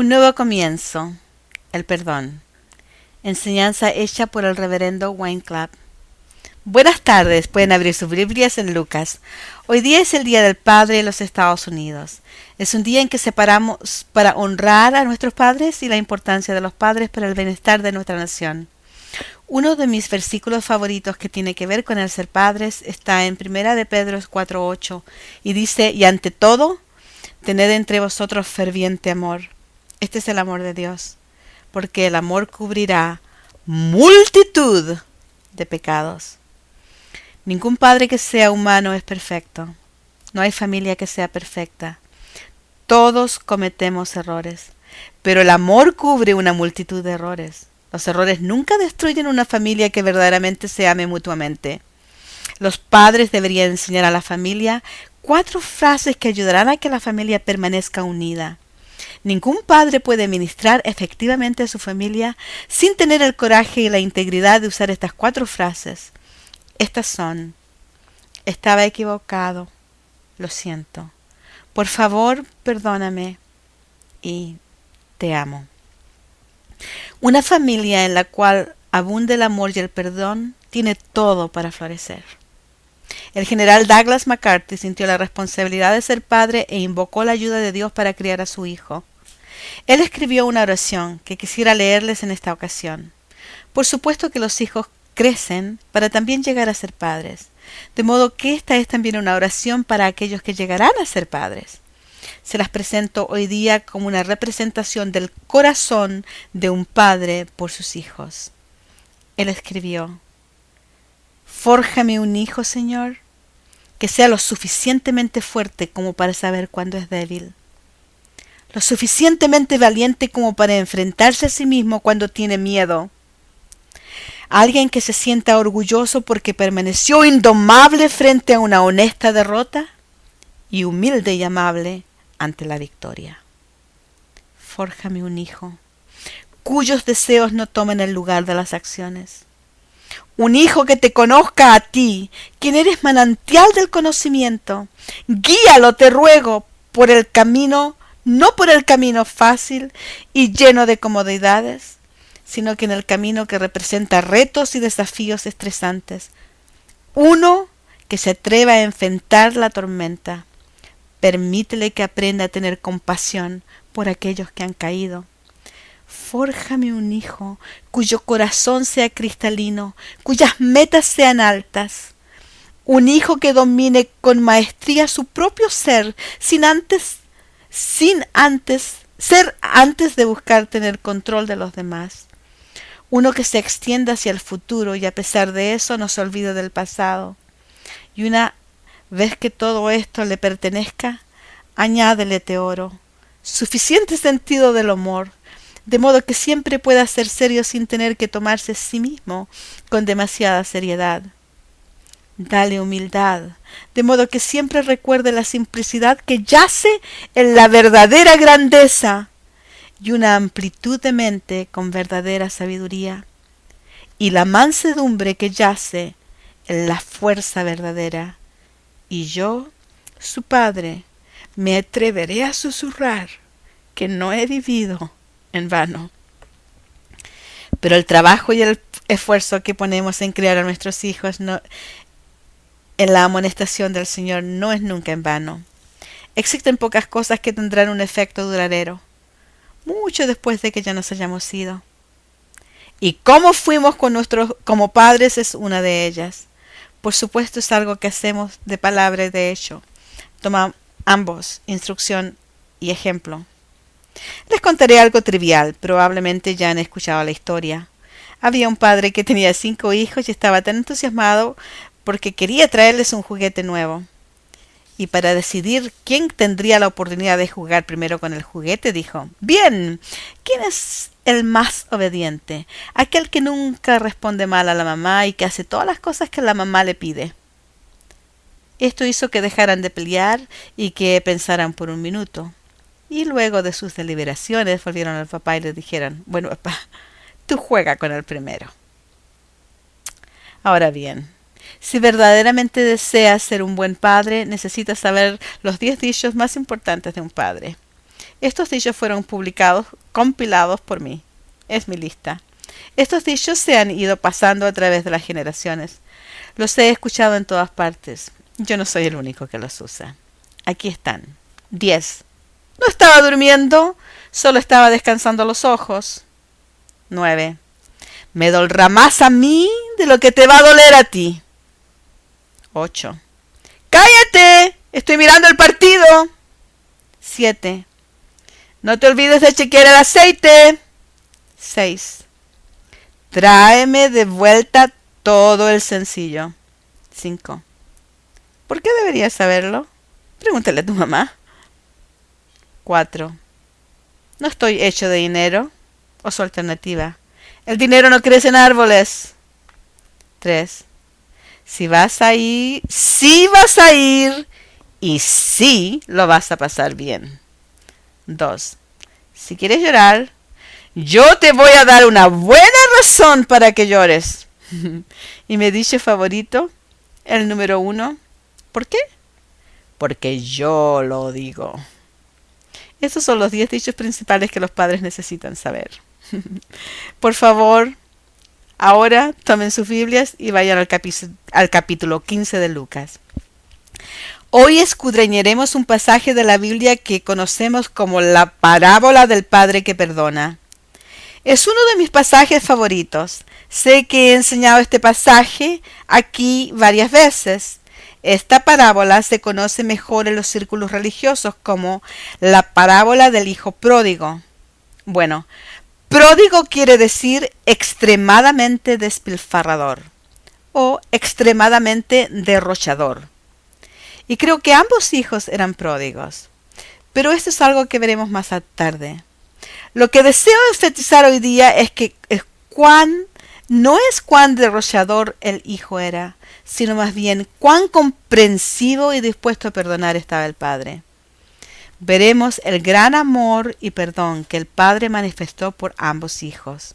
Un nuevo comienzo. El perdón. Enseñanza hecha por el reverendo Wayne Clapp. Buenas tardes. Pueden abrir sus Biblias en Lucas. Hoy día es el Día del Padre en los Estados Unidos. Es un día en que separamos para honrar a nuestros padres y la importancia de los padres para el bienestar de nuestra nación. Uno de mis versículos favoritos que tiene que ver con el ser padres está en Primera de Pedro 4:8 y dice: y ante todo, tened entre vosotros ferviente amor. Este es el amor de Dios, porque el amor cubrirá multitud de pecados. Ningún padre que sea humano es perfecto. No hay familia que sea perfecta. Todos cometemos errores, pero el amor cubre una multitud de errores. Los errores nunca destruyen una familia que verdaderamente se ame mutuamente. Los padres deberían enseñar a la familia 4 frases que ayudarán a que la familia permanezca unida. Ningún padre puede ministrar efectivamente a su familia sin tener el coraje y la integridad de usar estas 4 frases. Estas son: estaba equivocado, lo siento, por favor, perdóname y te amo. Una familia en la cual abunde el amor y el perdón tiene todo para florecer. El general Douglas MacArthur sintió la responsabilidad de ser padre e invocó la ayuda de Dios para criar a su hijo. Él escribió una oración que quisiera leerles en esta ocasión. Por supuesto que los hijos crecen para también llegar a ser padres, de modo que esta es también una oración para aquellos que llegarán a ser padres. Se las presento hoy día como una representación del corazón de un padre por sus hijos. Él escribió: fórjame un hijo, Señor, que sea lo suficientemente fuerte como para saber cuándo es débil, lo suficientemente valiente como para enfrentarse a sí mismo cuando tiene miedo, alguien que se sienta orgulloso porque permaneció indomable frente a una honesta derrota y humilde y amable ante la victoria. Fórjame un hijo cuyos deseos no tomen el lugar de las acciones. Un hijo que te conozca a ti, quien eres manantial del conocimiento. Guíalo, te ruego, por el camino, no por el camino fácil y lleno de comodidades, sino que en el camino que representa retos y desafíos estresantes. Uno que se atreva a enfrentar la tormenta. Permítele que aprenda a tener compasión por aquellos que han caído. Fórjame un hijo cuyo corazón sea cristalino, cuyas metas sean altas. Un hijo que domine con maestría su propio ser, ser antes de buscar tener control de los demás. Uno que se extienda hacia el futuro y a pesar de eso no se olvide del pasado. Y una vez que todo esto le pertenezca, añádele teoro, suficiente sentido del humor, de modo que siempre pueda ser serio sin tener que tomarse a sí mismo con demasiada seriedad. Dale humildad, de modo que siempre recuerde la simplicidad que yace en la verdadera grandeza y una amplitud de mente con verdadera sabiduría, y la mansedumbre que yace en la fuerza verdadera. Y yo, su padre, me atreveré a susurrar que no he vivido en vano. Pero el trabajo y el esfuerzo que ponemos en criar a nuestros hijos en la amonestación del Señor no es nunca en vano. Existen pocas cosas que tendrán un efecto duradero, mucho después de que ya nos hayamos ido. Y cómo fuimos como padres es una de ellas. Por supuesto es algo que hacemos de palabra y de hecho. Toma ambos, instrucción y ejemplo. Les contaré algo trivial, probablemente ya han escuchado la historia. Había un padre que tenía 5 hijos y estaba tan entusiasmado porque quería traerles un juguete nuevo. Y para decidir quién tendría la oportunidad de jugar primero con el juguete, dijo: bien, ¿quién es el más obediente? Aquel que nunca responde mal a la mamá y que hace todas las cosas que la mamá le pide. Esto hizo que dejaran de pelear y que pensaran por un minuto. Y luego de sus deliberaciones volvieron al papá y le dijeron: bueno, papá, tú juega con el primero. Ahora bien, si verdaderamente deseas ser un buen padre, necesitas saber los 10 dichos más importantes de un padre. Estos dichos fueron compilados por mí. Es mi lista. Estos dichos se han ido pasando a través de las generaciones. Los he escuchado en todas partes. Yo no soy el único que los usa. Aquí están. 10. No estaba durmiendo, solo estaba descansando los ojos. 9. Me dolerá más a mí de lo que te va a doler a ti. 8. ¡Cállate! Estoy mirando el partido. 7. No te olvides de chequear el aceite. 6. Tráeme de vuelta todo el sencillo. 5. ¿Por qué deberías saberlo? Pregúntale a tu mamá. 4. No estoy hecho de dinero. O su alternativa. El dinero no crece en árboles. 3. Si vas a ir, sí vas a ir y sí lo vas a pasar bien. 2. Si quieres llorar, yo te voy a dar una buena razón para que llores. Y mi dicho favorito, el número 1. ¿Por qué? Porque yo lo digo. Estos son los 10 dichos principales que los padres necesitan saber. Por favor, ahora tomen sus Biblias y vayan al capítulo 15 de Lucas. Hoy escudriñaremos un pasaje de la Biblia que conocemos como la parábola del Padre que perdona. Es uno de mis pasajes favoritos. Sé que he enseñado este pasaje aquí varias veces. Esta parábola se conoce mejor en los círculos religiosos como la parábola del hijo pródigo. Bueno, pródigo quiere decir extremadamente despilfarrador o extremadamente derrochador. Y creo que ambos hijos eran pródigos. Pero esto es algo que veremos más tarde. Lo que deseo enfatizar hoy día es que no es cuán derrochador el hijo era, sino más bien cuán comprensivo y dispuesto a perdonar estaba el padre. Veremos el gran amor y perdón que el padre manifestó por ambos hijos.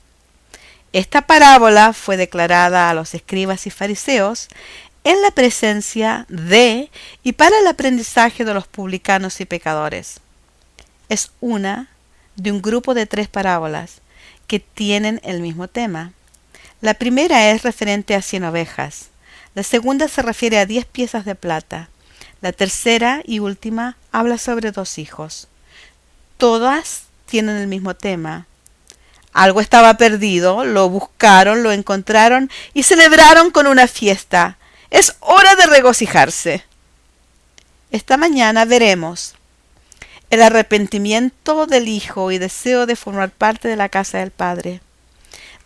Esta parábola fue declarada a los escribas y fariseos en la presencia de y para el aprendizaje de los publicanos y pecadores. Es una de un grupo de 3 parábolas que tienen el mismo tema. La primera es referente a 100 ovejas. La segunda se refiere a 10 piezas de plata. La tercera y última habla sobre 2 hijos. Todas tienen el mismo tema. Algo estaba perdido, lo buscaron, lo encontraron y celebraron con una fiesta. Es hora de regocijarse. Esta mañana veremos el arrepentimiento del hijo y deseo de formar parte de la casa del padre.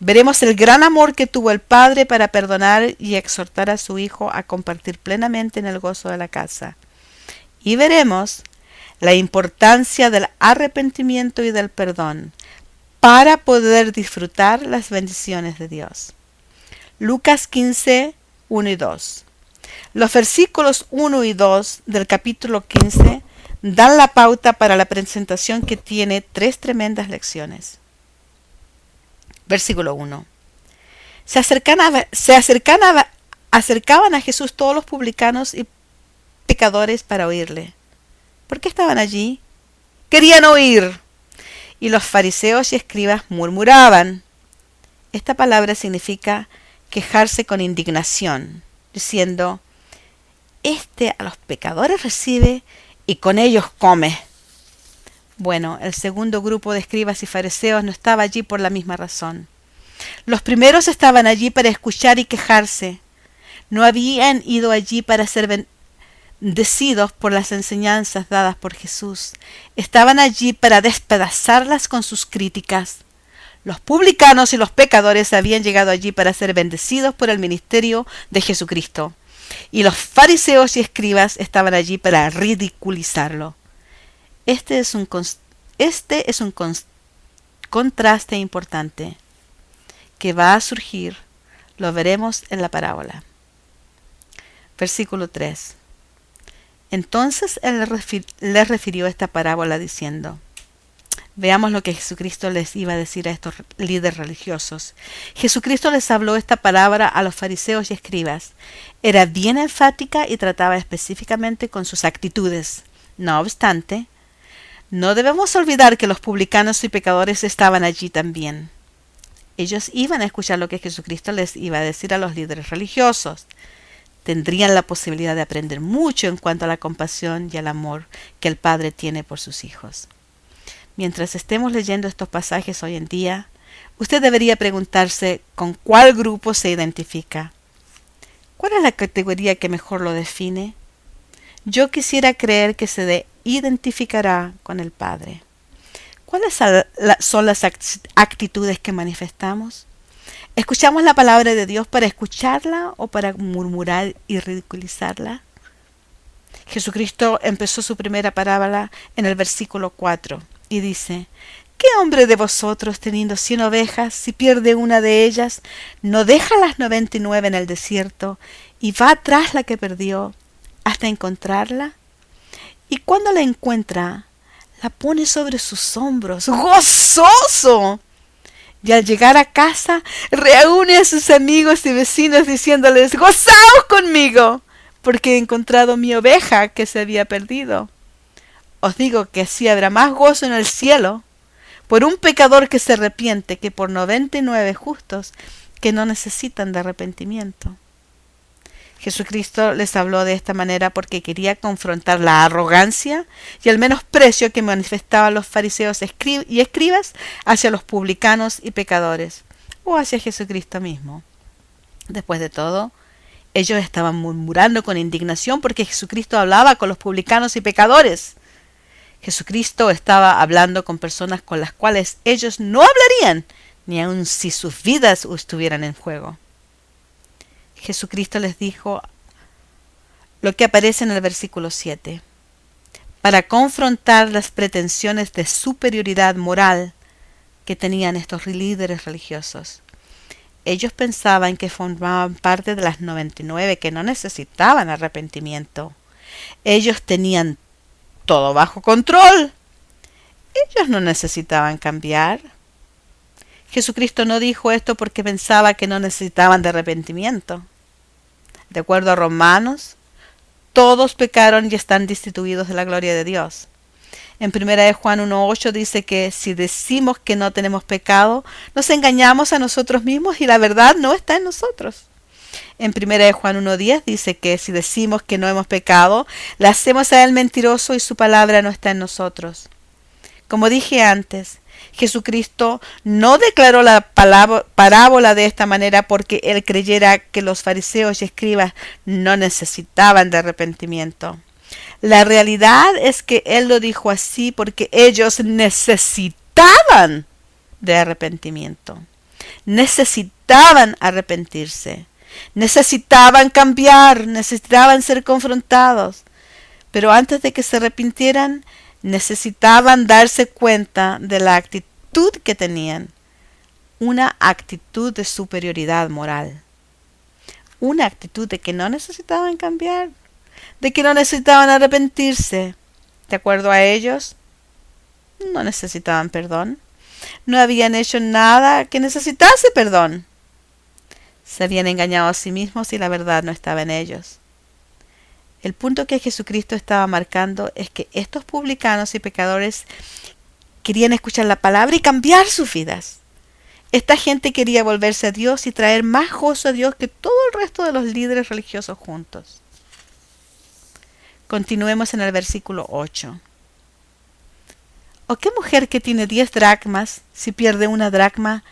Veremos el gran amor que tuvo el padre para perdonar y exhortar a su hijo a compartir plenamente en el gozo de la casa. Y veremos la importancia del arrepentimiento y del perdón para poder disfrutar las bendiciones de Dios. Lucas 15, 1 y 2. Los versículos 1 y 2 del capítulo 15 dan la pauta para la presentación que tiene 3 tremendas lecciones. Versículo 1. Se acercaban a Jesús todos los publicanos y pecadores para oírle. ¿Por qué estaban allí? Querían oír. Y los fariseos y escribas murmuraban. Esta palabra significa quejarse con indignación, diciendo: Este a los pecadores recibe y con ellos come. Bueno, el segundo grupo de escribas y fariseos no estaba allí por la misma razón. Los primeros estaban allí para escuchar y quejarse. No habían ido allí para ser bendecidos por las enseñanzas dadas por Jesús. Estaban allí para despedazarlas con sus críticas. Los publicanos y los pecadores habían llegado allí para ser bendecidos por el ministerio de Jesucristo. Y los fariseos y escribas estaban allí para ridiculizarlo. Este es un contraste importante que va a surgir. Lo veremos en la parábola. Versículo 3. Entonces él les refirió esta parábola diciendo: Veamos lo que Jesucristo les iba a decir a estos líderes religiosos. Jesucristo les habló esta palabra a los fariseos y escribas. Era bien enfática y trataba específicamente con sus actitudes. No obstante, No debemos olvidar que los publicanos y pecadores estaban allí también. Ellos iban a escuchar lo que Jesucristo les iba a decir a los líderes religiosos. Tendrían la posibilidad de aprender mucho en cuanto a la compasión y el amor que el Padre tiene por sus hijos. Mientras estemos leyendo estos pasajes hoy en día, usted debería preguntarse con cuál grupo se identifica. ¿Cuál es la categoría que mejor lo define? Yo quisiera creer que se identificará con el Padre. ¿Cuáles son las actitudes que manifestamos? ¿Escuchamos la palabra de Dios para escucharla o para murmurar y ridiculizarla? Jesucristo empezó su primera parábola en el versículo 4 y dice: ¿Qué hombre de vosotros, teniendo 100 ovejas, si pierde una de ellas, no deja las 99 en el desierto y va tras la que perdió hasta encontrarla? Y cuando la encuentra, la pone sobre sus hombros, gozoso. Y al llegar a casa, reúne a sus amigos y vecinos diciéndoles: ¡Gozaos conmigo! Porque he encontrado mi oveja que se había perdido. Os digo que así habrá más gozo en el cielo por un pecador que se arrepiente que por 99 justos que no necesitan de arrepentimiento. Jesucristo les habló de esta manera porque quería confrontar la arrogancia y el menosprecio que manifestaban los fariseos y escribas hacia los publicanos y pecadores, o hacia Jesucristo mismo. Después de todo, ellos estaban murmurando con indignación porque Jesucristo hablaba con los publicanos y pecadores. Jesucristo estaba hablando con personas con las cuales ellos no hablarían, ni aun si sus vidas estuvieran en juego. Jesucristo les dijo lo que aparece en el versículo 7, para confrontar las pretensiones de superioridad moral que tenían estos líderes religiosos. Ellos pensaban que formaban parte de las 99 que no necesitaban arrepentimiento. Ellos tenían todo bajo control. Ellos no necesitaban cambiar. Jesucristo no dijo esto porque pensaba que no necesitaban de arrepentimiento. De acuerdo a Romanos, todos pecaron y están destituidos de la gloria de Dios. En 1 Juan 1:8 dice que si decimos que no tenemos pecado, nos engañamos a nosotros mismos y la verdad no está en nosotros. En 1 Juan 1:10 dice que si decimos que no hemos pecado, le hacemos a él mentiroso y su palabra no está en nosotros. Como dije antes, Jesucristo no declaró la parábola de esta manera porque él creyera que los fariseos y escribas no necesitaban de arrepentimiento. La realidad es que él lo dijo así porque ellos necesitaban de arrepentimiento. Necesitaban arrepentirse. Necesitaban cambiar. Necesitaban ser confrontados. Pero antes de que se arrepintieran, necesitaban darse cuenta de la actitud que tenían, una actitud de superioridad moral, una actitud de que no necesitaban cambiar, de que no necesitaban arrepentirse. De acuerdo a ellos, no necesitaban perdón, no habían hecho nada que necesitase perdón. Se habían engañado a sí mismos y la verdad no estaba en ellos. El punto que Jesucristo estaba marcando es que estos publicanos y pecadores querían escuchar la palabra y cambiar sus vidas. Esta gente quería volverse a Dios y traer más gozo a Dios que todo el resto de los líderes religiosos juntos. Continuemos en el versículo 8. ¿O qué mujer que tiene 10 dracmas, si pierde una dracma,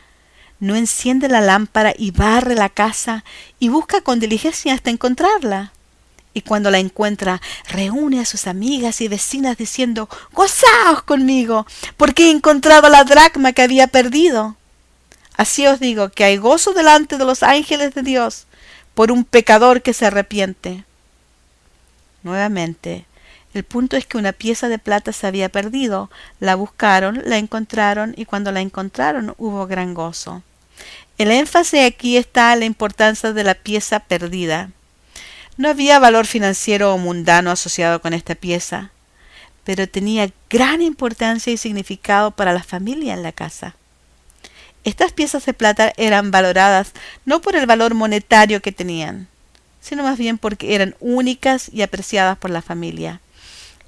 no enciende la lámpara y barre la casa y busca con diligencia hasta encontrarla? Y cuando la encuentra, reúne a sus amigas y vecinas diciendo: ¡Gozaos conmigo, porque he encontrado la dracma que había perdido! Así os digo que hay gozo delante de los ángeles de Dios por un pecador que se arrepiente. Nuevamente, el punto es que una pieza de plata se había perdido. La buscaron, la encontraron y cuando la encontraron hubo gran gozo. El énfasis aquí está en la importancia de la pieza perdida. No había valor financiero o mundano asociado con esta pieza, pero tenía gran importancia y significado para la familia en la casa. Estas piezas de plata eran valoradas no por el valor monetario que tenían, sino más bien porque eran únicas y apreciadas por la familia.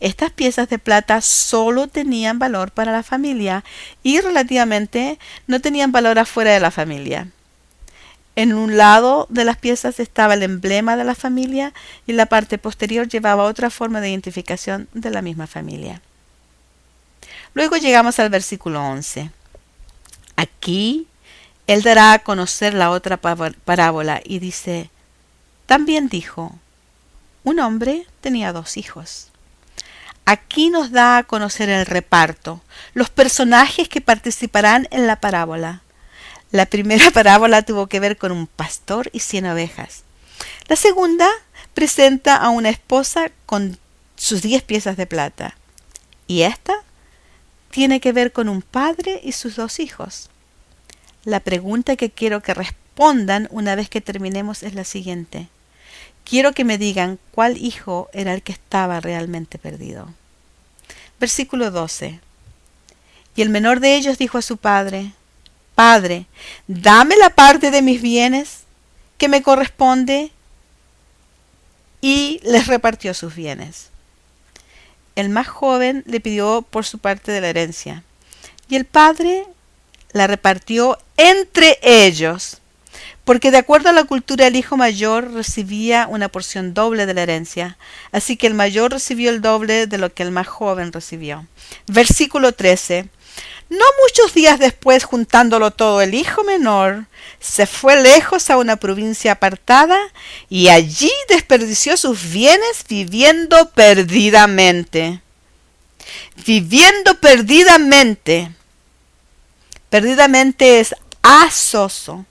Estas piezas de plata solo tenían valor para la familia y relativamente no tenían valor afuera de la familia. En un lado de las piezas estaba el emblema de la familia y la parte posterior llevaba otra forma de identificación de la misma familia. Luego llegamos al versículo 11. Aquí él dará a conocer la otra parábola y dice, también dijo, un hombre tenía 2 hijos. Aquí nos da a conocer el reparto, los personajes que participarán en la parábola. La primera parábola tuvo que ver con un pastor y 100 ovejas. La segunda presenta a una esposa con sus 10 piezas de plata. Y esta tiene que ver con un padre y sus 2 hijos. La pregunta que quiero que respondan una vez que terminemos es la siguiente. Quiero que me digan cuál hijo era el que estaba realmente perdido. Versículo 12. Y el menor de ellos dijo a su padre, Padre, dame la parte de mis bienes que me corresponde, y les repartió sus bienes. El más joven le pidió por su parte de la herencia, y el padre la repartió entre ellos, porque de acuerdo a la cultura el hijo mayor recibía una porción doble de la herencia, así que el mayor recibió el doble de lo que el más joven recibió. Versículo 13. No muchos días después, juntándolo todo, el hijo menor se fue lejos a una provincia apartada y allí desperdició sus bienes viviendo perdidamente. Viviendo perdidamente. Perdidamente es asoso.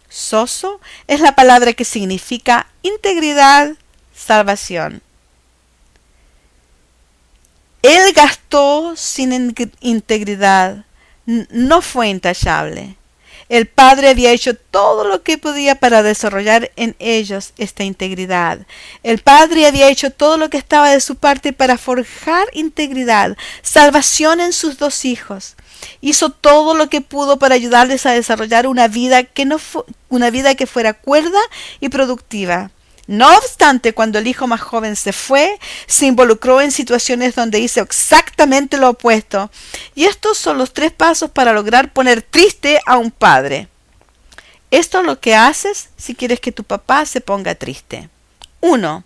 Soso es la palabra que significa integridad, salvación. Él gastó sin integridad, no fue intachable. El padre había hecho todo lo que podía para desarrollar en ellos esta integridad. El padre había hecho todo lo que estaba de su parte para forjar integridad, salvación en sus 2 hijos. Hizo todo lo que pudo para ayudarles a desarrollar una vida que fuera cuerda y productiva. No obstante, cuando el hijo más joven se fue, se involucró en situaciones donde hizo exactamente lo opuesto. Y estos son los 3 pasos para lograr poner triste a un padre. Esto es lo que haces si quieres que tu papá se ponga triste. 1.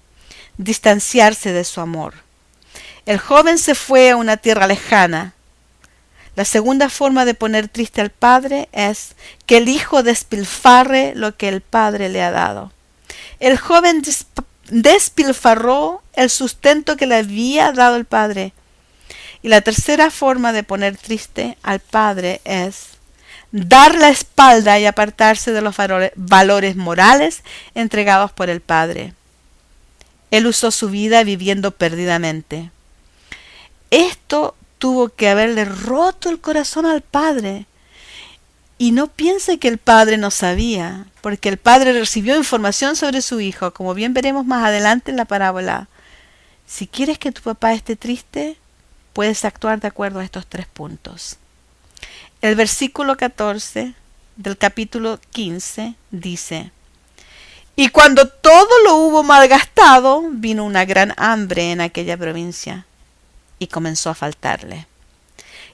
Distanciarse de su amor. El joven se fue a una tierra lejana. La segunda forma de poner triste al padre es que el hijo despilfarre lo que el padre le ha dado. El joven despilfarró el sustento que le había dado el padre. Y la tercera forma de poner triste al padre es dar la espalda y apartarse de los valores morales entregados por el padre. Él usó su vida viviendo perdidamente. Esto tuvo que haberle roto el corazón al padre. Y no piense que el padre no sabía, porque el padre recibió información sobre su hijo, como bien veremos más adelante en la parábola. Si quieres que tu papá esté triste, puedes actuar de acuerdo a estos 3 puntos. El versículo 14 del capítulo 15 dice, y cuando todo lo hubo malgastado, vino una gran hambre en aquella provincia, y comenzó a faltarle.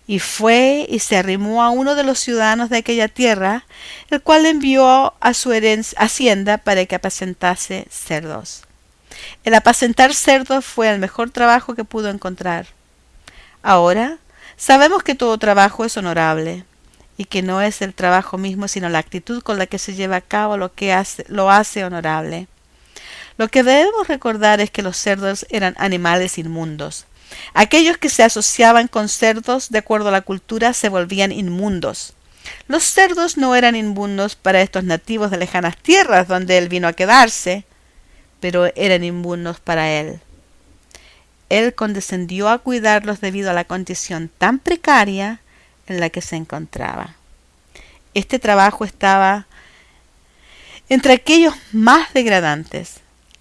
Y fue y se arrimó a uno de los ciudadanos de aquella tierra, el cual le envió a su hacienda para que apacentase cerdos. El apacentar cerdos fue el mejor trabajo que pudo encontrar. Ahora sabemos que todo trabajo es honorable, y que no es el trabajo mismo, sino la actitud con la que se lleva a cabo lo hace honorable. Lo que debemos recordar es que los cerdos eran animales inmundos. Aquellos que se asociaban con cerdos, de acuerdo a la cultura, se volvían inmundos. Los cerdos no eran inmundos para estos nativos de lejanas tierras donde él vino a quedarse, pero eran inmundos para él. Él condescendió a cuidarlos debido a la condición tan precaria en la que se encontraba. Este trabajo estaba entre aquellos más degradantes.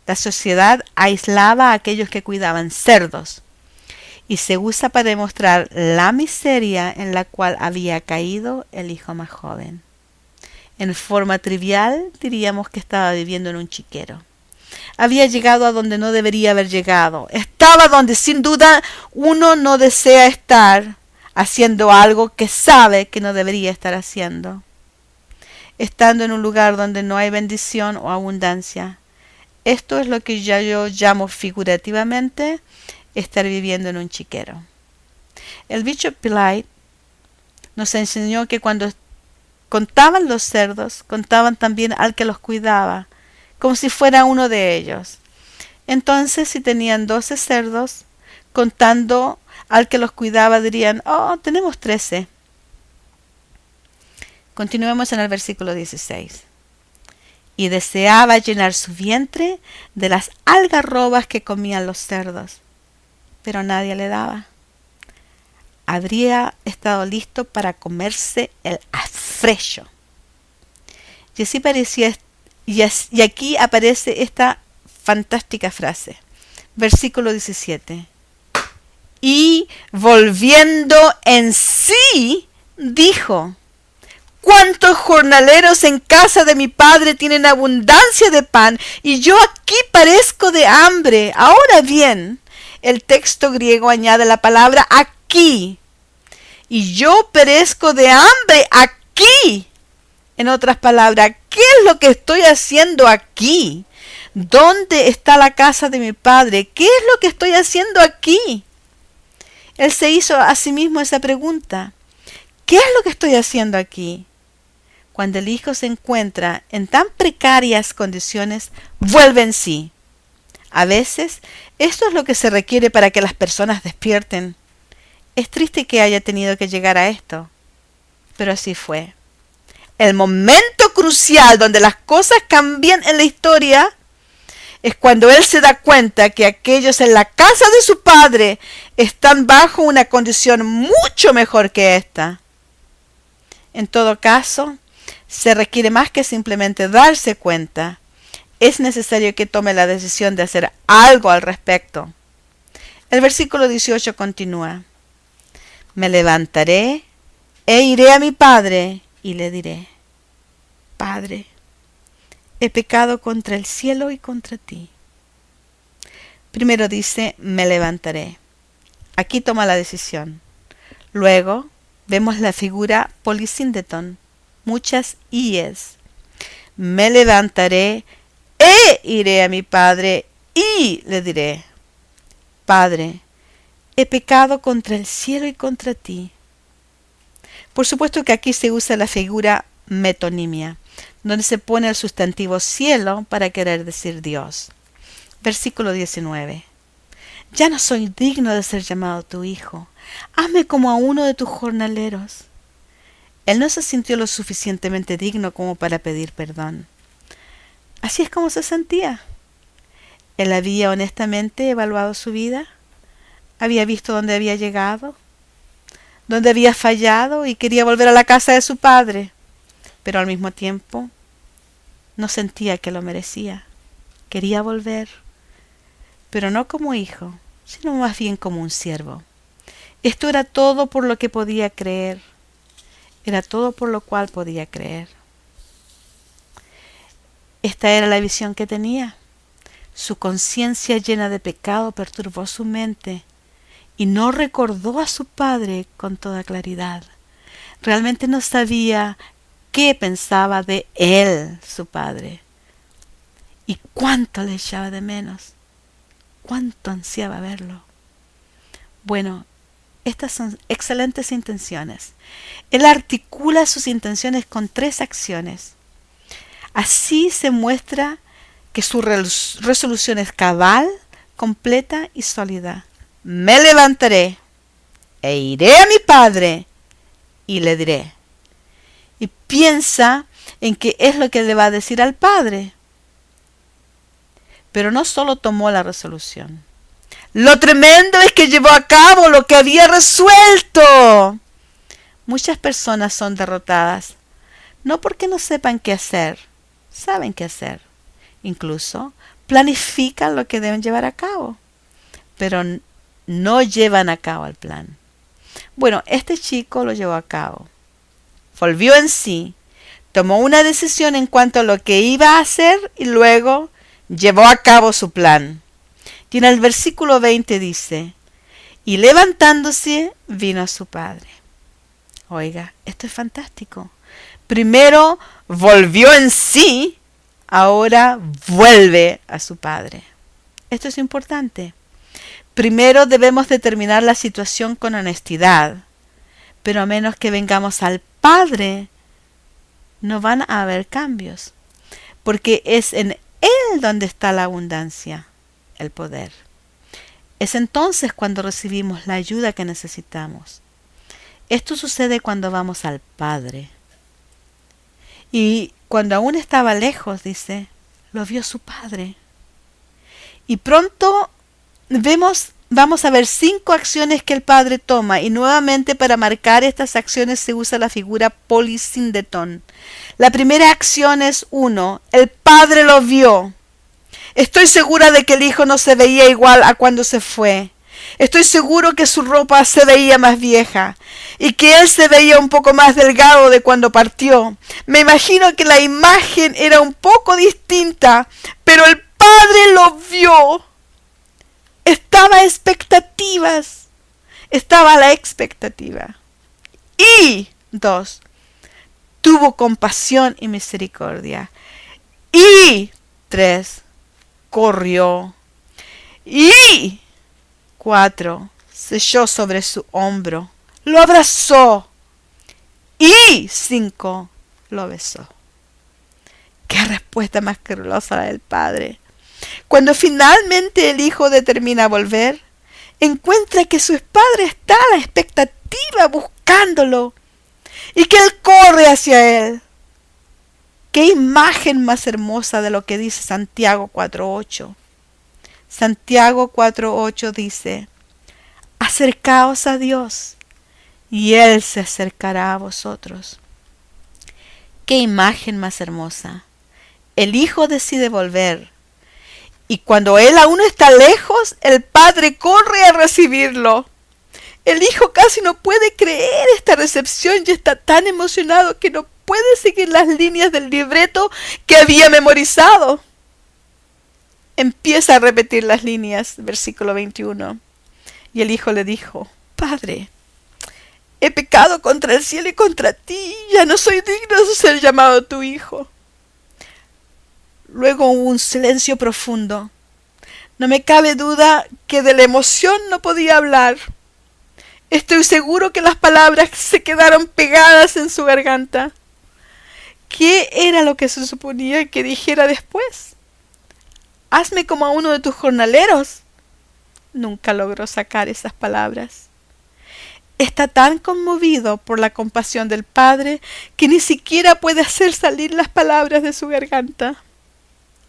La sociedad aislaba a aquellos que cuidaban cerdos, y se usa para demostrar la miseria en la cual había caído el hijo más joven. En forma trivial diríamos que estaba viviendo en un chiquero. Había llegado a donde no debería haber llegado. estaba donde sin duda uno no desea estar, haciendo algo que sabe que no debería estar haciendo, estando en un lugar donde no hay bendición o abundancia. Esto es lo que yo llamo figurativamente estar viviendo en un chiquero. El Bishop Pilate nos enseñó que cuando contaban los cerdos, contaban también al que los cuidaba, como si fuera uno de ellos. Entonces, si tenían 12 cerdos, contando al que los cuidaba, dirían, oh, tenemos 13. Continuemos en el versículo 16. Y deseaba llenar su vientre de las algarrobas que comían los cerdos, pero nadie le daba. Habría estado listo para comerse el afrecho. Y aquí aparece esta fantástica frase. Versículo 17. Y volviendo en sí, dijo: ¿cuántos jornaleros en casa de mi padre tienen abundancia de pan, y yo aquí parezco de hambre? Ahora bien, el texto griego añade la palabra aquí. Y yo perezco de hambre aquí. En otras palabras, ¿qué es lo que estoy haciendo aquí? ¿Dónde está la casa de mi padre? ¿Qué es lo que estoy haciendo aquí? Él se hizo a sí mismo esa pregunta. ¿Qué es lo que estoy haciendo aquí? Cuando el hijo se encuentra en tan precarias condiciones, vuelve en sí. A veces, esto es lo que se requiere para que las personas despierten. Es triste que haya tenido que llegar a esto, pero así fue. El momento crucial donde las cosas cambian en la historia es cuando él se da cuenta que aquellos en la casa de su padre están bajo una condición mucho mejor que esta. En todo caso, se requiere más que simplemente darse cuenta. Es necesario que tome la decisión de hacer algo al respecto. El versículo 18 continúa: me levantaré e iré a mi padre y le diré: Padre, he pecado contra el cielo y contra ti. Primero dice, me levantaré. Aquí toma la decisión. Luego vemos la figura polisíndeton, muchas íes. Me levantaré e iré a mi padre y le diré: Padre, he pecado contra el cielo y contra ti. Por supuesto que aquí se usa la figura metonimia, donde se pone el sustantivo cielo para querer decir Dios. Versículo 19. Ya no soy digno de ser llamado tu hijo. Hazme como a uno de tus jornaleros. Él no se sintió lo suficientemente digno como para pedir perdón. Así es como se sentía. Él había honestamente evaluado su vida. Había visto dónde había llegado, dónde había fallado, y quería volver a la casa de su padre. Pero al mismo tiempo no sentía que lo merecía. Quería volver, pero no como hijo, sino más bien como un siervo. Esto era todo por lo que podía creer. Era todo por lo cual podía creer. Esta era la visión que tenía. Su conciencia llena de pecado perturbó su mente y no recordó a su padre con toda claridad. Realmente no sabía qué pensaba de él, su padre, y cuánto le echaba de menos, cuánto ansiaba verlo. Bueno, estas son excelentes intenciones. Él articula sus intenciones con 3 acciones. Así se muestra que su resolución es cabal, completa y sólida. Me levantaré e iré a mi padre y le diré. Y piensa en qué es lo que le va a decir al padre. Pero no solo tomó la resolución. Lo tremendo es que llevó a cabo lo que había resuelto. Muchas personas son derrotadas, no porque no sepan qué hacer, saben qué hacer. Incluso planifican lo que deben llevar a cabo, pero no llevan a cabo el plan. Bueno, este chico lo llevó a cabo. Volvió en sí, tomó una decisión en cuanto a lo que iba a hacer y luego llevó a cabo su plan. Y en el versículo 20 dice, y levantándose vino a su padre. Oiga, esto es fantástico. Primero volvió en sí, ahora vuelve a su padre. Esto es importante. Primero debemos determinar la situación con honestidad, pero a menos que vengamos al Padre, no van a haber cambios, porque es en Él donde está la abundancia, el poder. Es entonces cuando recibimos la ayuda que necesitamos. Esto sucede cuando vamos al Padre. Y cuando aún estaba lejos, dice, lo vio su Padre. Y pronto vamos a ver 5 acciones que el Padre toma, y nuevamente para marcar estas acciones se usa la figura polisíndeton. La primera acción es 1. El Padre lo vio. Estoy segura de que el Hijo no se veía igual a cuando se fue. Estoy seguro que su ropa se veía más vieja y que él se veía un poco más delgado de cuando partió. Me imagino que la imagen era un poco distinta, pero el Padre lo vio. Estaba a la expectativa. Y 2. Tuvo compasión y misericordia. Y 3. Corrió. Y 4. Se echó sobre su hombro, lo abrazó. Y 5. Lo besó. ¡Qué respuesta más calurosa la del Padre! Cuando finalmente el Hijo determina volver, encuentra que su Padre está a la expectativa buscándolo y que él corre hacia él. ¡Qué imagen más hermosa de lo que dice Santiago 4:8! Santiago 4:8 dice, acercaos a Dios y Él se acercará a vosotros. ¡Qué imagen más hermosa! El Hijo decide volver. Y cuando Él aún está lejos, el Padre corre a recibirlo. El Hijo casi no puede creer esta recepción y está tan emocionado que no puede seguir las líneas del libreto que había memorizado. Empieza a repetir las líneas, versículo 21. Y el Hijo le dijo, Padre, he pecado contra el cielo y contra ti, ya no soy digno de ser llamado tu Hijo. Luego hubo un silencio profundo. No me cabe duda que de la emoción no podía hablar. Estoy seguro que las palabras se quedaron pegadas en su garganta. ¿Qué era lo que se suponía que dijera después? Hazme como a uno de tus jornaleros. Nunca logró sacar esas palabras. Está tan conmovido por la compasión del Padre que ni siquiera puede hacer salir las palabras de su garganta.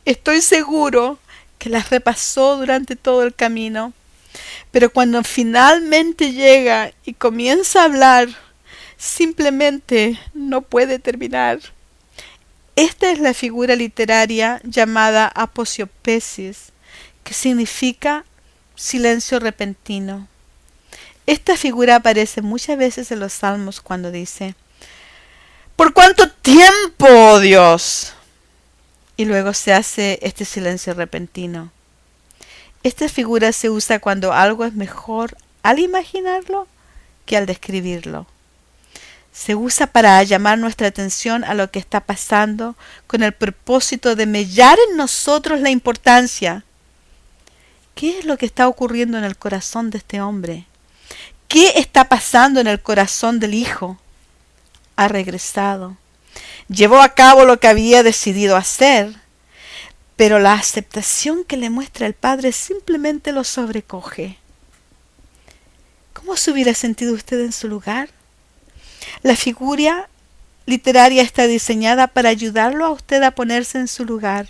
Estoy seguro que las repasó durante todo el camino, pero cuando finalmente llega y comienza a hablar, simplemente no puede terminar. Esta es la figura literaria llamada aposiopesis, que significa silencio repentino. Esta figura aparece muchas veces en los Salmos cuando dice, ¿por cuánto tiempo, oh Dios? Y luego se hace este silencio repentino. Esta figura se usa cuando algo es mejor al imaginarlo que al describirlo. Se usa para llamar nuestra atención a lo que está pasando con el propósito de mellar en nosotros la importancia. ¿Qué es lo que está ocurriendo en el corazón de este hombre? ¿Qué está pasando en el corazón del Hijo? Ha regresado. Llevó a cabo lo que había decidido hacer, pero la aceptación que le muestra el Padre simplemente lo sobrecoge. ¿Cómo se hubiera sentido usted en su lugar? La figura literaria está diseñada para ayudarlo a usted a ponerse en su lugar,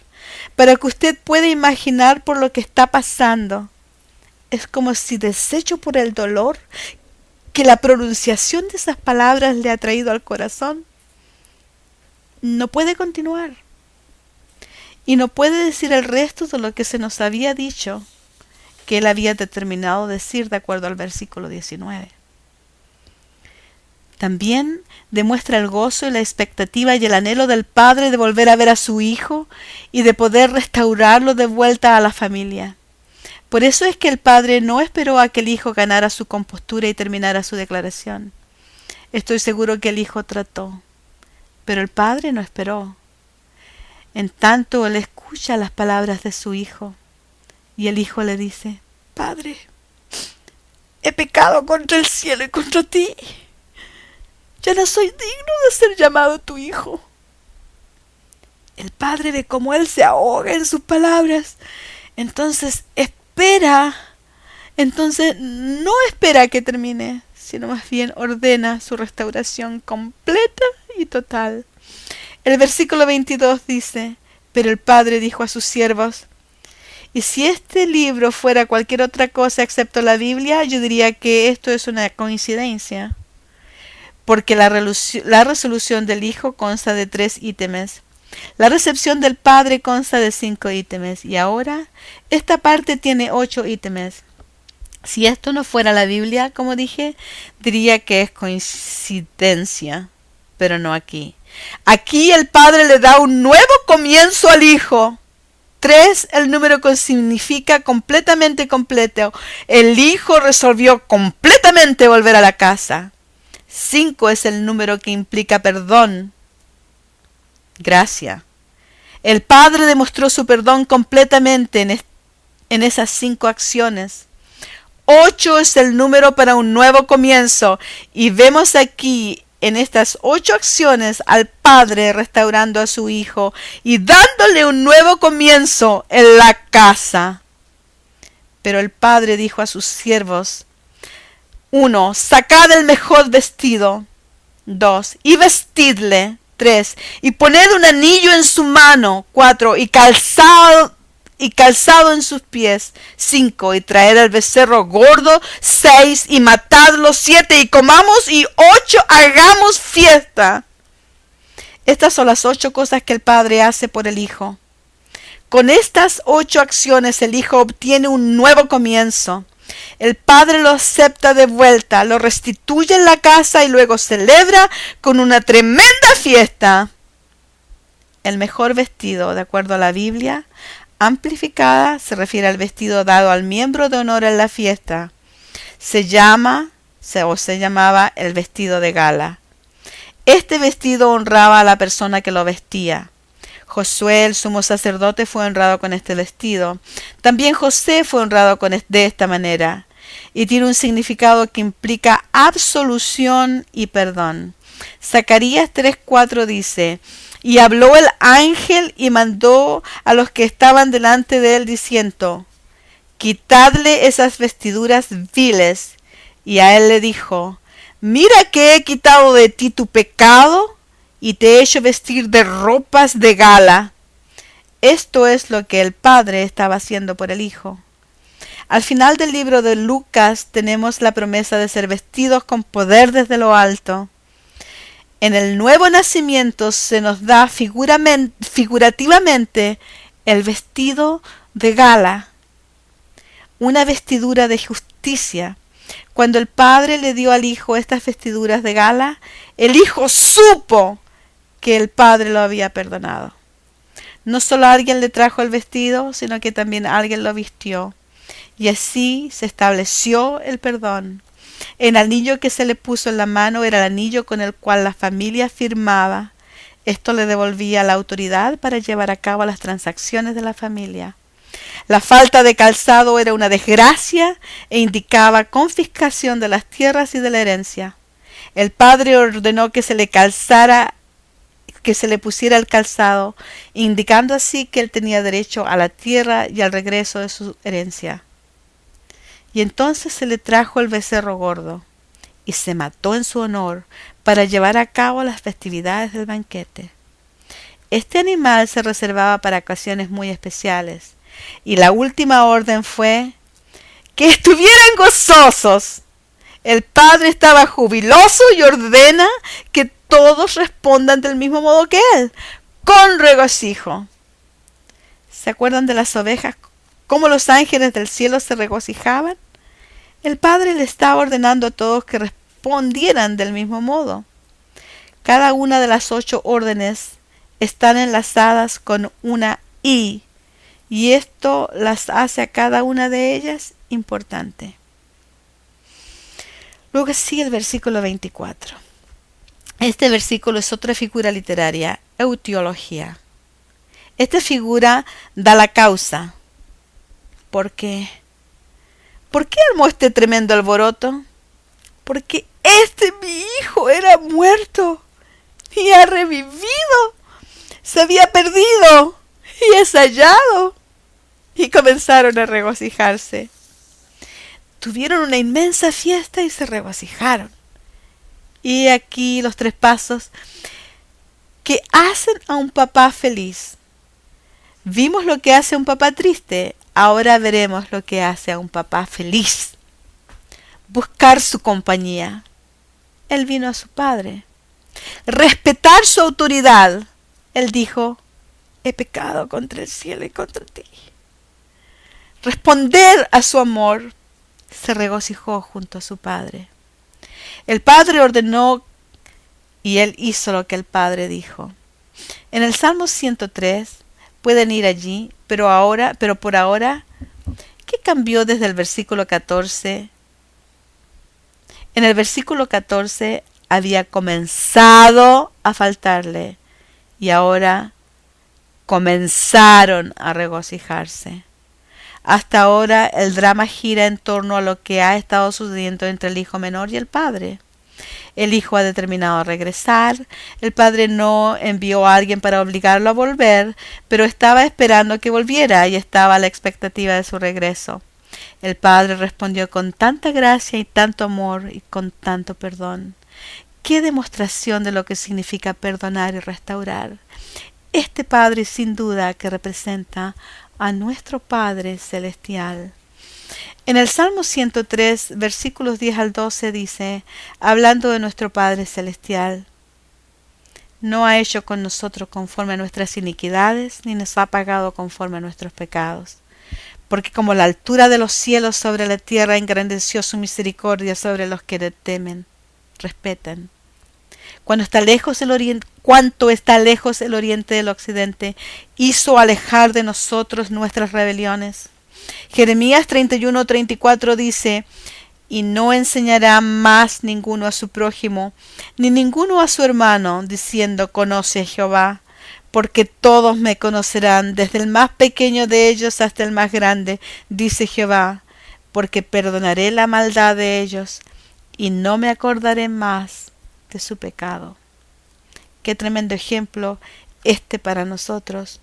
para que usted pueda imaginar por lo que está pasando. Es como si, deshecho por el dolor que la pronunciación de esas palabras le ha traído al corazón, no puede continuar y no puede decir el resto de lo que se nos había dicho que él había determinado decir de acuerdo al versículo 19. También demuestra el gozo y la expectativa y el anhelo del Padre de volver a ver a su Hijo y de poder restaurarlo de vuelta a la familia. Por eso es que el padre no esperó a que el hijo ganara su compostura y terminara su declaración. Estoy seguro que el hijo trató, pero el padre no esperó. En tanto él escucha las palabras de su hijo, y el hijo le dice: Padre, he pecado contra el cielo y contra ti. Ya no soy digno de ser llamado tu hijo. El padre ve cómo él se ahoga en sus palabras. Entonces no espera que termine, sino más bien ordena su restauración completa y total. El versículo 22 dice: Pero el padre dijo a sus siervos: y si este libro fuera cualquier otra cosa excepto la Biblia, yo diría que esto es una coincidencia, porque la resolución del hijo consta de 3 ítems. La recepción del padre consta de 5 ítems, y ahora esta parte tiene 8 ítems. Si esto no fuera la Biblia, como dije, diría que es coincidencia, pero no aquí. Aquí el padre le da un nuevo comienzo al hijo. 3, el número que significa completamente completo. El hijo resolvió completamente volver a la casa. 5 es el número que implica perdón, gracia. El padre demostró su perdón completamente en esas 5 acciones. 8 es el número para un nuevo comienzo, y vemos aquí en estas 8 acciones al padre restaurando a su hijo y dándole un nuevo comienzo en la casa. Pero el padre dijo a sus siervos: 1. Sacad el mejor vestido. 2. Y vestidle. 3. Y poned un anillo en su mano. 4. Y calzado en sus pies. 5. Y traed el becerro gordo. 6. Y matadlo. 7. Y comamos. Y 8. Hagamos fiesta. Estas son las 8 cosas que el padre hace por el hijo. Con estas 8 acciones el hijo obtiene un nuevo comienzo. El padre lo acepta de vuelta, lo restituye en la casa y luego celebra con una tremenda fiesta. El mejor vestido, de acuerdo a la Biblia amplificada, se refiere al vestido dado al miembro de honor en la fiesta. Se llamaba el vestido de gala. Este vestido honraba a la persona que lo vestía. Josué, el sumo sacerdote, fue honrado con este vestido. También José fue honrado de esta manera. Y tiene un significado que implica absolución y perdón. Zacarías 3:4 dice: y habló el ángel y mandó a los que estaban delante de él diciendo: quitadle esas vestiduras viles. Y a él le dijo: mira que he quitado de ti tu pecado y te he hecho vestir de ropas de gala. Esto es lo que el padre estaba haciendo por el hijo. Al final del libro de Lucas tenemos la promesa de ser vestidos con poder desde lo alto. En el nuevo nacimiento se nos da figurativamente el vestido de gala, una vestidura de justicia. Cuando el padre le dio al hijo estas vestiduras de gala, el hijo supo que el padre lo había perdonado. No solo alguien le trajo el vestido, sino que también alguien lo vistió. Y así se estableció el perdón. El anillo que se le puso en la mano era el anillo con el cual la familia firmaba. Esto le devolvía la autoridad para llevar a cabo las transacciones de la familia. La falta de calzado era una desgracia e indicaba confiscación de las tierras y de la herencia. El padre ordenó que se le pusiera el calzado, indicando así que él tenía derecho a la tierra y al regreso de su herencia. Y entonces se le trajo el becerro gordo, y se mató en su honor para llevar a cabo las festividades del banquete. Este animal se reservaba para ocasiones muy especiales, y la última orden fue que estuvieran gozosos. El padre estaba jubiloso y ordena que todos respondan del mismo modo que él, con regocijo. ¿Se acuerdan de las ovejas? ¿Cómo los ángeles del cielo se regocijaban? El padre le estaba ordenando a todos que respondieran del mismo modo. Cada una de las 8 órdenes están enlazadas con una I, y esto las hace a cada una de ellas importante. Luego sigue el versículo 24. Este versículo es otra figura literaria, eutiología. Esta figura da la causa. ¿Por qué? ¿Por qué armó este tremendo alboroto? Porque mi hijo era muerto y ha revivido. Se había perdido y es hallado. Y comenzaron a regocijarse. Tuvieron una inmensa fiesta y se regocijaron. Y aquí los 3 pasos que hacen a un papá feliz. Vimos lo que hace a un papá triste, ahora veremos lo que hace a un papá feliz. Buscar su compañía. Él vino a su padre. Respetar su autoridad. Él dijo, he pecado contra el cielo y contra ti. Responder a su amor. Se regocijó junto a su padre. El padre ordenó y él hizo lo que el padre dijo. En el Salmo 103 pueden ir allí, pero por ahora, ¿qué cambió desde el versículo 14? En el versículo 14 había comenzado a faltarle y ahora comenzaron a regocijarse. Hasta ahora el drama gira en torno a lo que ha estado sucediendo entre el hijo menor y el padre. El hijo ha determinado a regresar, el padre no envió a alguien para obligarlo a volver, pero estaba esperando que volviera y estaba a la expectativa de su regreso. El padre respondió con tanta gracia y tanto amor y con tanto perdón. ¡Qué demostración de lo que significa perdonar y restaurar! Este padre sin duda que representa a nuestro Padre Celestial. En el Salmo 103, versículos 10 al 12 dice, hablando de nuestro Padre Celestial, no ha hecho con nosotros conforme a nuestras iniquidades, ni nos ha pagado conforme a nuestros pecados. Porque como la altura de los cielos sobre la tierra engrandeció su misericordia sobre los que le temen, respetan. Cuanto está lejos el oriente del occidente, hizo alejar de nosotros nuestras rebeliones. Jeremías 31:34 dice, y no enseñará más ninguno a su prójimo, ni ninguno a su hermano, diciendo, conoce a Jehová, porque todos me conocerán, desde el más pequeño de ellos hasta el más grande, dice Jehová, porque perdonaré la maldad de ellos, y no me acordaré más de su pecado. Qué tremendo ejemplo para nosotros,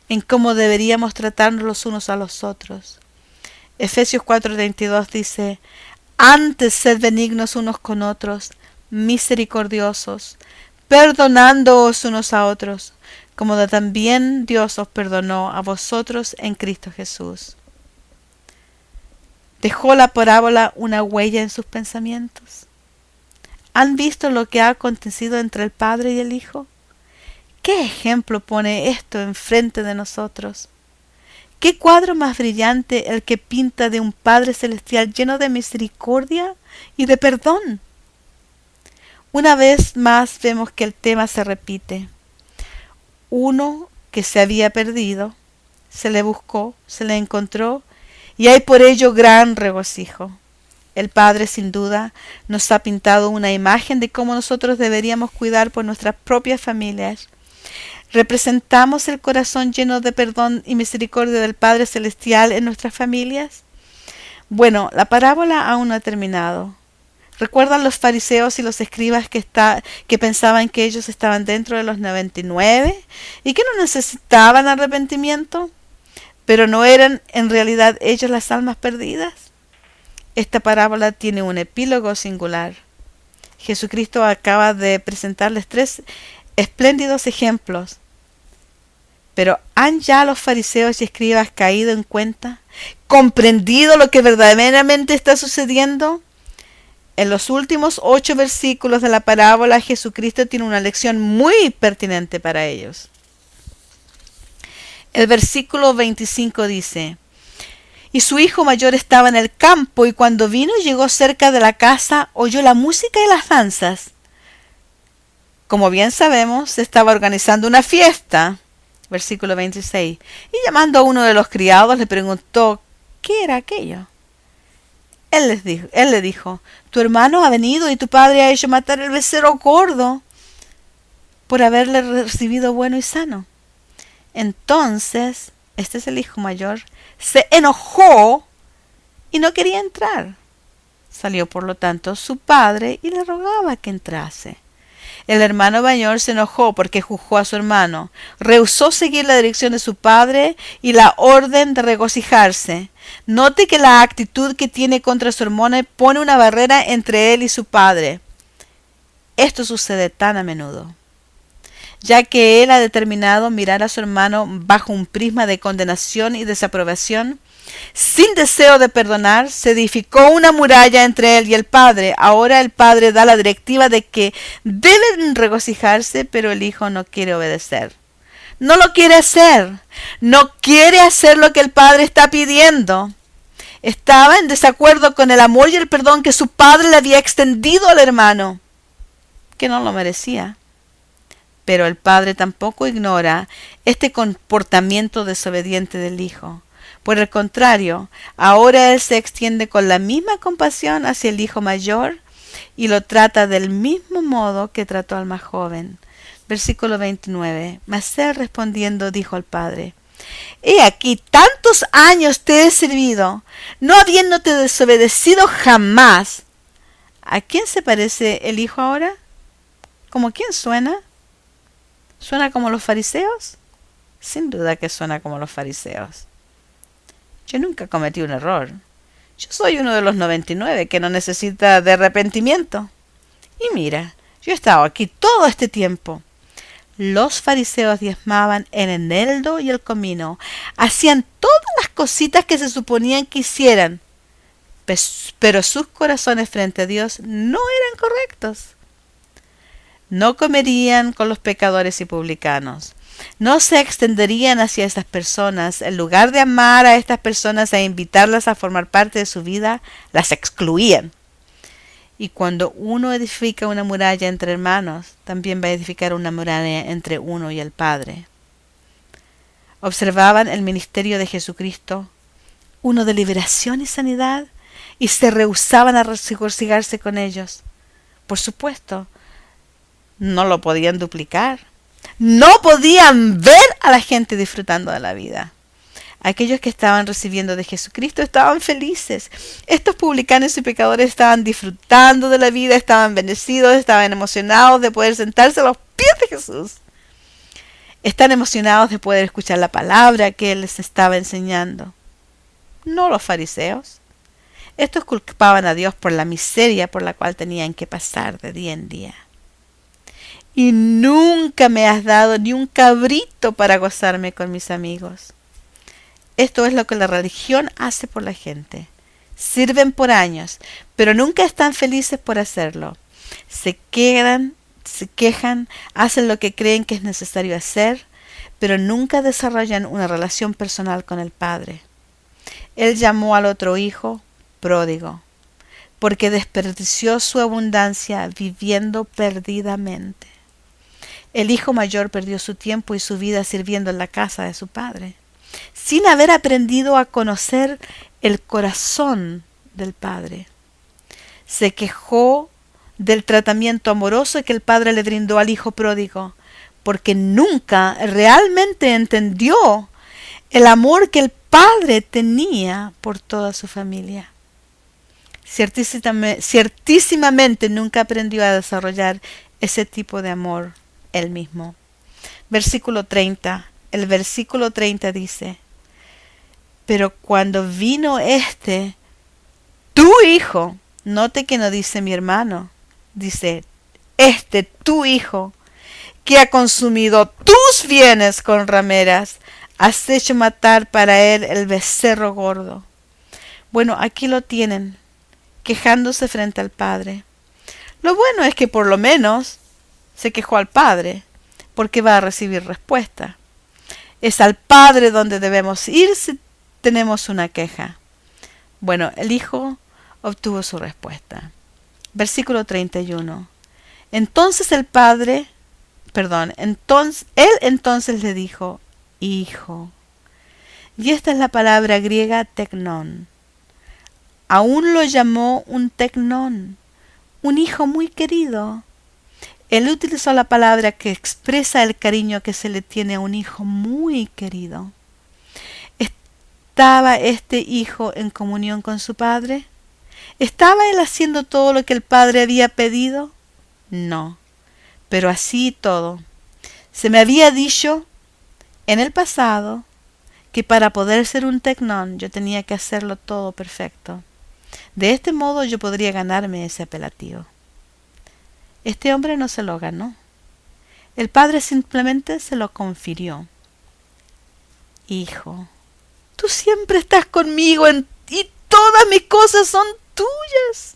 en cómo deberíamos tratarnos los unos a los otros. Efesios 4:22 dice, antes sed benignos unos con otros, misericordiosos, perdonándoos unos a otros, como también Dios os perdonó a vosotros en Cristo Jesús. ¿Dejó la parábola una huella en sus pensamientos? ¿Han visto lo que ha acontecido entre el Padre y el Hijo? ¿Qué ejemplo pone esto enfrente de nosotros? ¿Qué cuadro más brillante el que pinta de un Padre Celestial lleno de misericordia y de perdón? Una vez más vemos que el tema se repite. Uno que se había perdido, se le buscó, se le encontró, y hay por ello gran regocijo. El Padre, sin duda, nos ha pintado una imagen de cómo nosotros deberíamos cuidar por nuestras propias familias. ¿Representamos el corazón lleno de perdón y misericordia del Padre Celestial en nuestras familias? Bueno, la parábola aún no ha terminado. ¿Recuerdan los fariseos y los escribas que pensaban que ellos estaban dentro de los 99 y que no necesitaban arrepentimiento? ¿Pero no eran en realidad ellos las almas perdidas? Esta parábola tiene un epílogo singular. Jesucristo acaba de presentarles 3 espléndidos ejemplos. Pero ¿han ya los fariseos y escribas caído en cuenta? ¿Comprendido lo que verdaderamente está sucediendo? En los últimos 8 versículos de la parábola, Jesucristo tiene una lección muy pertinente para ellos. El versículo 25 dice, y su hijo mayor estaba en el campo, y cuando vino y llegó cerca de la casa, oyó la música y las danzas. Como bien sabemos, se estaba organizando una fiesta. Versículo 26. Y llamando a uno de los criados le preguntó qué era aquello. Él le dijo, tu hermano ha venido y tu padre ha hecho matar el becerro gordo por haberle recibido bueno y sano. Entonces, este es el hijo mayor, se enojó y no quería entrar. Salió por lo tanto su padre y le rogaba que entrase. El hermano mayor se enojó porque juzgó a su hermano, rehusó seguir la dirección de su padre y la orden de regocijarse. Note que la actitud que tiene contra su hermano pone una barrera entre él y su padre. Esto sucede tan a menudo, ya que él ha determinado mirar a su hermano bajo un prisma de condenación y desaprobación. Sin deseo de perdonar, se edificó una muralla entre él y el padre. Ahora el padre da la directiva de que deben regocijarse, pero el hijo no quiere obedecer. No lo quiere hacer. No quiere hacer lo que el padre está pidiendo. Estaba en desacuerdo con el amor y el perdón que su padre le había extendido al hermano, que no lo merecía. Pero el padre tampoco ignora este comportamiento desobediente del hijo. Por el contrario, ahora él se extiende con la misma compasión hacia el hijo mayor y lo trata del mismo modo que trató al más joven. Versículo 29. Mas él respondiendo dijo al padre, he aquí tantos años te he servido, no habiéndote desobedecido jamás. ¿A quién se parece el hijo ahora? ¿Cómo quién suena? ¿Suena como los fariseos? Sin duda que suena como los fariseos. Yo nunca cometí un error. Yo soy uno de los 99 que no necesita de arrepentimiento. Y mira, yo he estado aquí todo este tiempo. Los fariseos diezmaban el eneldo y el comino. Hacían todas las cositas que se suponían que hicieran. Pero sus corazones frente a Dios no eran correctos. No comerían con los pecadores y publicanos. No se extenderían hacia estas personas. En lugar de amar a estas personas e invitarlas a formar parte de su vida, las excluían. Y cuando uno edifica una muralla entre hermanos, también va a edificar una muralla entre uno y el Padre. Observaban el ministerio de Jesucristo, uno de liberación y sanidad, y se rehusaban a regocijarse con ellos. Por supuesto, no lo podían duplicar. No podían ver a la gente disfrutando de la vida. Aquellos que estaban recibiendo de Jesucristo estaban felices. Estos publicanos y pecadores estaban disfrutando de la vida, estaban bendecidos, estaban emocionados de poder sentarse a los pies de Jesús. Están emocionados de poder escuchar la palabra que Él les estaba enseñando. No los fariseos. Estos culpaban a Dios por la miseria por la cual tenían que pasar de día en día. Y nunca me has dado ni un cabrito para gozarme con mis amigos. Esto es lo que la religión hace por la gente. Sirven por años, pero nunca están felices por hacerlo. Se quejan, hacen lo que creen que es necesario hacer, pero nunca desarrollan una relación personal con el Padre. Él llamó al otro hijo pródigo, porque desperdició su abundancia viviendo perdidamente. El hijo mayor perdió su tiempo y su vida sirviendo en la casa de su padre, sin haber aprendido a conocer el corazón del padre. Se quejó del tratamiento amoroso que el padre le brindó al hijo pródigo, porque nunca realmente entendió el amor que el padre tenía por toda su familia. Ciertísimamente nunca aprendió a desarrollar ese tipo de amor él mismo. Versículo 30. El versículo 30 dice: pero cuando vino tu hijo, note que no dice mi hermano, dice tu hijo, que ha consumido tus bienes con rameras, has hecho matar para él el becerro gordo. Bueno, aquí lo tienen, quejándose frente al padre. Lo bueno es que por lo menos se quejó al padre, porque va a recibir respuesta. Es al padre donde debemos ir si tenemos una queja. Bueno, el hijo obtuvo su respuesta. Versículo 31. Entonces él entonces le dijo hijo. Y esta es la palabra griega teknon. Aún lo llamó un teknon, un hijo muy querido. Él utilizó la palabra que expresa el cariño que se le tiene a un hijo muy querido. ¿Estaba este hijo en comunión con su padre? ¿Estaba él haciendo todo lo que el padre había pedido? No, pero así y todo, se me había dicho en el pasado que para poder ser un teknon yo tenía que hacerlo todo perfecto. De este modo yo podría ganarme ese apelativo. Este hombre no se lo ganó. El padre simplemente se lo confirió. Hijo, tú siempre estás conmigo y todas mis cosas son tuyas.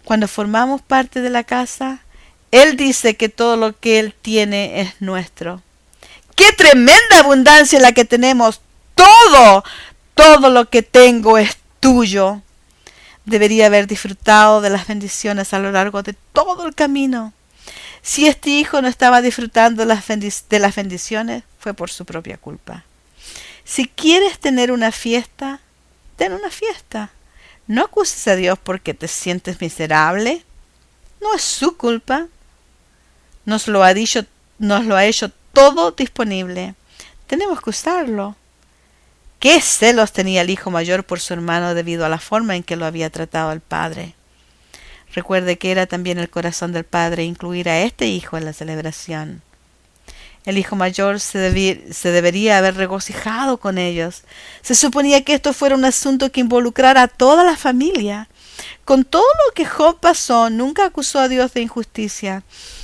Cuando formamos parte de la casa, Él dice que todo lo que Él tiene es nuestro. ¡Qué tremenda abundancia la que tenemos! Todo lo que tengo es tuyo. Debería haber disfrutado de las bendiciones a lo largo de todo el camino. Si este hijo no estaba disfrutando de las bendiciones, fue por su propia culpa. Si quieres tener una fiesta, ten una fiesta. No acuses a Dios porque te sientes miserable. No es su culpa. Nos lo ha hecho todo disponible. Tenemos que usarlo. ¿Qué celos tenía el hijo mayor por su hermano debido a la forma en que lo había tratado el padre? Recuerde que era también el corazón del padre incluir a este hijo en la celebración. El hijo mayor se debería haber regocijado con ellos. Se suponía que esto fuera un asunto que involucrara a toda la familia. Con todo lo que Job pasó, nunca acusó a Dios de injusticia.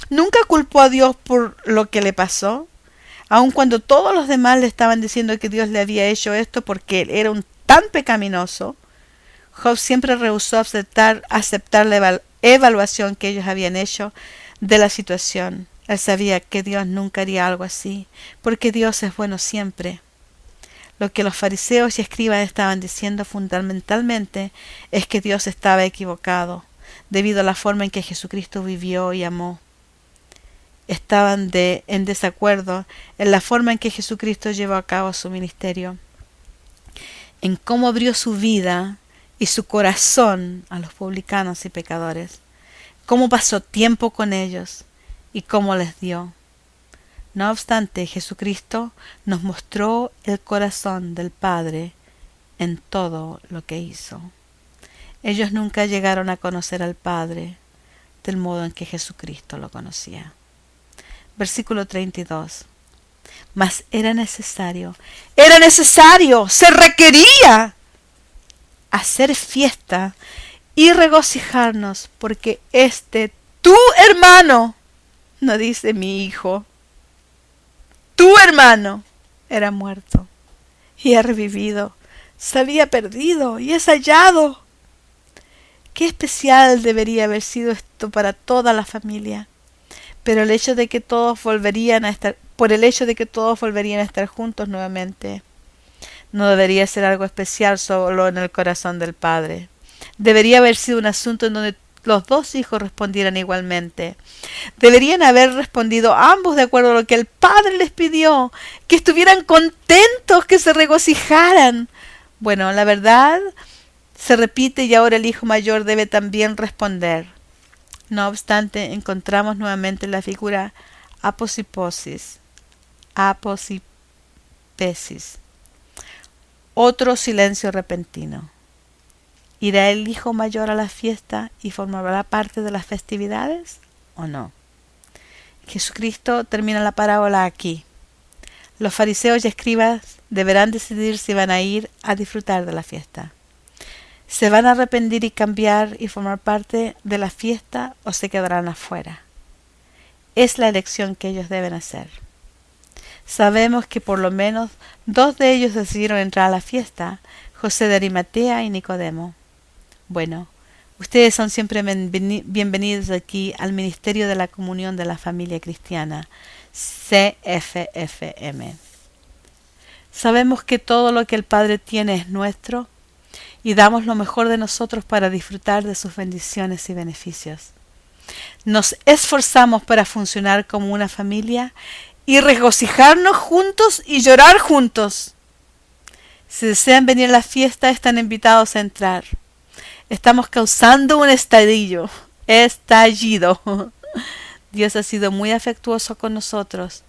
Nunca culpó a Dios por lo que le pasó. Aun cuando todos los demás le estaban diciendo que Dios le había hecho esto porque él era un tan pecaminoso, Job siempre rehusó aceptar la evaluación que ellos habían hecho de la situación. Él sabía que Dios nunca haría algo así, porque Dios es bueno siempre. Lo que los fariseos y escribas estaban diciendo fundamentalmente es que Dios estaba equivocado, debido a la forma en que Jesucristo vivió y amó. Estaban en desacuerdo en la forma en que Jesucristo llevó a cabo su ministerio, en cómo abrió su vida y su corazón a los publicanos y pecadores, cómo pasó tiempo con ellos y cómo les dio. No obstante, Jesucristo nos mostró el corazón del Padre en todo lo que hizo. Ellos nunca llegaron a conocer al Padre del modo en que Jesucristo lo conocía. Versículo 32. Mas era necesario, se requería hacer fiesta y regocijarnos, porque tu hermano, no dice mi hijo, tu hermano era muerto y ha revivido, se había perdido y es hallado. Qué especial debería haber sido esto para toda la familia. Pero por el hecho de que todos volverían a estar juntos nuevamente, no debería ser algo especial solo en el corazón del padre. Debería haber sido un asunto en donde los dos hijos respondieran igualmente. Deberían haber respondido ambos de acuerdo a lo que el padre les pidió, que estuvieran contentos, que se regocijaran. Bueno, la verdad se repite y ahora el hijo mayor debe también responder. No obstante, encontramos nuevamente la figura aposipesis, otro silencio repentino. ¿Irá el hijo mayor a la fiesta y formará parte de las festividades o no? Jesucristo termina la parábola aquí. Los fariseos y escribas deberán decidir si van a ir a disfrutar de la fiesta. ¿Se van a arrepentir y cambiar y formar parte de la fiesta o se quedarán afuera? Es la elección que ellos deben hacer. Sabemos que por lo menos dos de ellos decidieron entrar a la fiesta, José de Arimatea y Nicodemo. Bueno, ustedes son siempre bienvenidos aquí al Ministerio de la Comunión de la Familia Cristiana, CFFM. Sabemos que todo lo que el Padre tiene es nuestro y damos lo mejor de nosotros para disfrutar de sus bendiciones y beneficios. Nos esforzamos para funcionar como una familia y regocijarnos juntos y llorar juntos. Si desean venir a la fiesta, están invitados a entrar. Estamos causando un estallido. Dios ha sido muy afectuoso con nosotros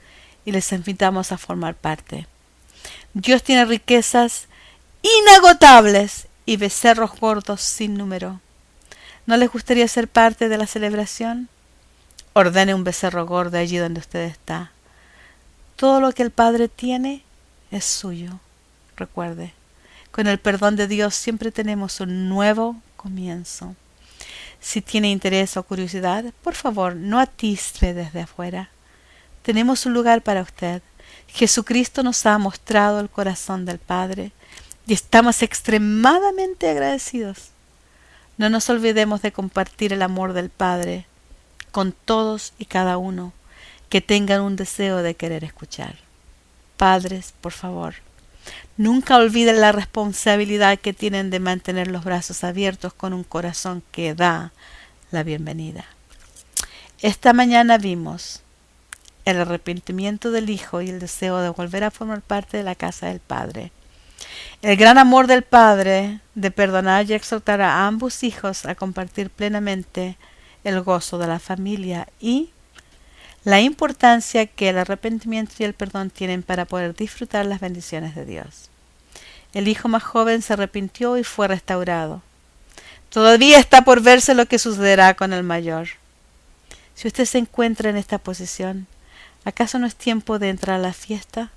y les invitamos a formar parte. Dios tiene riquezas inagotables y becerros gordos sin número. ¿No les gustaría ser parte de la celebración? Ordene un becerro gordo allí donde usted está. Todo lo que el Padre tiene es suyo. Recuerde, con el perdón de Dios siempre tenemos un nuevo comienzo. Si tiene interés o curiosidad, por favor, no atisbe desde afuera. Tenemos un lugar para usted. Jesucristo nos ha mostrado el corazón del Padre y estamos extremadamente agradecidos. No nos olvidemos de compartir el amor del Padre con todos y cada uno que tengan un deseo de querer escuchar. Padres, por favor, nunca olviden la responsabilidad que tienen de mantener los brazos abiertos con un corazón que da la bienvenida. Esta mañana vimos el arrepentimiento del Hijo y el deseo de volver a formar parte de la casa del Padre. El gran amor del Padre de perdonar y exhortar a ambos hijos a compartir plenamente el gozo de la familia y la importancia que el arrepentimiento y el perdón tienen para poder disfrutar las bendiciones de Dios. El hijo más joven se arrepintió y fue restaurado. Todavía está por verse lo que sucederá con el mayor. Si usted se encuentra en esta posición, ¿acaso no es tiempo de entrar a la fiesta?